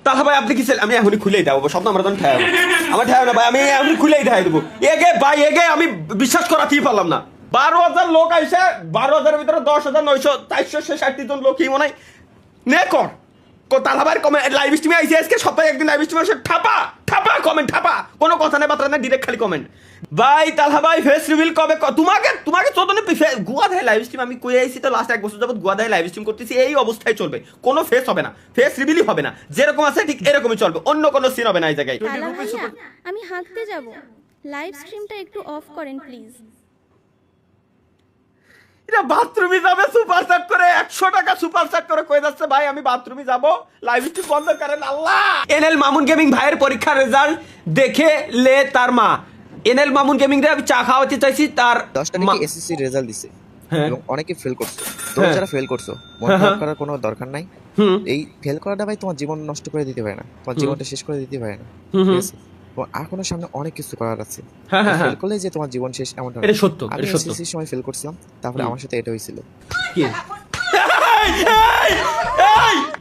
তাহলে ভাই আপনি কি আমি এখনই খুলেই দেবো স্বপ্ন আমার তখন ঠেয়াবো আমার ঠেয়াবো না ভাই আমি এখনই খুলেই দেখাই দেবো এগে ভাই এগে আমি বিশ্বাস করাতেই পারলাম না 12,000 লোক আইসে 12,000-এর ভিতরে 10,960 জন লোক কি মনে হয় নে কর তালাবার কমেন্ট লাইভ স্ট্রিমে আইসি আজকে সপ্তাহে একদিন লাইভ স্ট্রিমে এসে ঠাপা ঠাপা কমেন্ট ঠাপা কোনো কথা নেই বার্তা নেই ডিরেক্ট খালি কমেন্ট ভাই তালহা ভাই ফেস রিভিল কবে তোমাকে চোদনে গুয়া দেয় লাইভ স্ট্রিম আমি কই আইছি তো লাস্ট 1 বছর যাবত গুয়া দেয় লাইভ স্ট্রিম করতেছি এই অবস্থায় চলবে কোনো ফেস হবে না ফেস রিভিলই হবে না যেরকম আছে ঠিক এরকমই চলবে অন্য কোনো সিন হবে না এই জায়গায় আমি হাঁটতে যাব লাইভ স্ট্রিমটা একটু অফ করেন প্লিজ এটা বাথরুমে যাবে সুপার চ্যাট করে 100 টাকা সুপার চ্যাট করে কই যাচ্ছে ভাই আমি বাথরুমে যাব লাইভ স্ট্রিম বন্ধ করেন আল্লাহ এনএল মামুন গেমিং ভাইয়ের পরীক্ষার রেজাল্ট দেখে লে তার মা এনএল মামুন গেমিং রে আমি চা খাওয়াতে চাইছি তার 10টা নাকি এসএসসি রেজাল্ট দিছে এবং অনেকে ফেল করছে তোমরা যারা ফেল করছো মন খারাপ করার কোনো দরকার নাই এই ফেল করাটা ভাই তোমার জীবন নষ্ট করে দিতে পারে না তোমার জীবনটা শেষ করে দিতে পারে না ঠিক আছে এখনো সামনে অনেক কিছু করার আছে ফেল করলে যে তোমার জীবন শেষ এমনটা এটা সত্য আমি এসএসসির সময় ফেল করছিলাম তারপরে আমার সাথে এটা হয়েছিল কি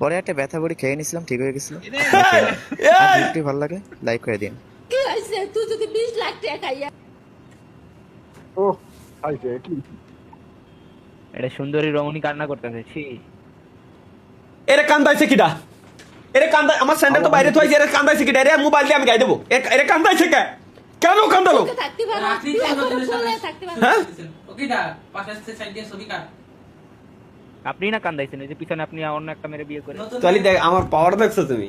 পরে একটা ব্যথা বড়ি খেয়ে নিয়েছিলাম ঠিক হয়ে গেছিল ভিডিওটি ভালো লাগে লাইক করে দিন কি হইছে তুই যদি 20 লাখ টাকা খাইয়া ও আইছে কি এটা সুন্দরী রমণী কান্না করতেছে ছি এরে কান্দাইছে কিডা এরে কান্দা আমার স্যান্ডেল তো বাইরে থইছে এরে কান্দাইছে কিডা এরে মোবাইল দিয়ে আমি গাই দেবো এরে কান্দাইছে কে কেন কান্দালো থাকতে পারো থাকতে পারো হ্যাঁ ওকেটা পাশে সাইড দিয়ে ছবি কাট আপনি না কান্দাইছেন এই যে পিছনে আপনি অন্য একটা মেরে বিয়ে করে তাহলে দেখ আমার পাওয়ার দেখছো তুমি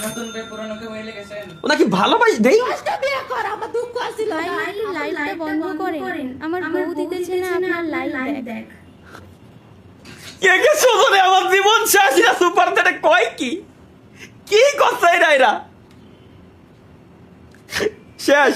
নতুন বে পুরনোকে মিলে গেছেন ওনাকে ভালোবাসি দেই পাঁচটা বিয়ে কর আমার দুঃখ আছিল ভাই একটু লাইভটা বন্ধ করেন আমার বউ দিতেছে না আপনার লাইভ দেখ কে সোজনে আমার জীবন শেষ না সুপার চ্যাটে কয় কি করছে এরা শেষ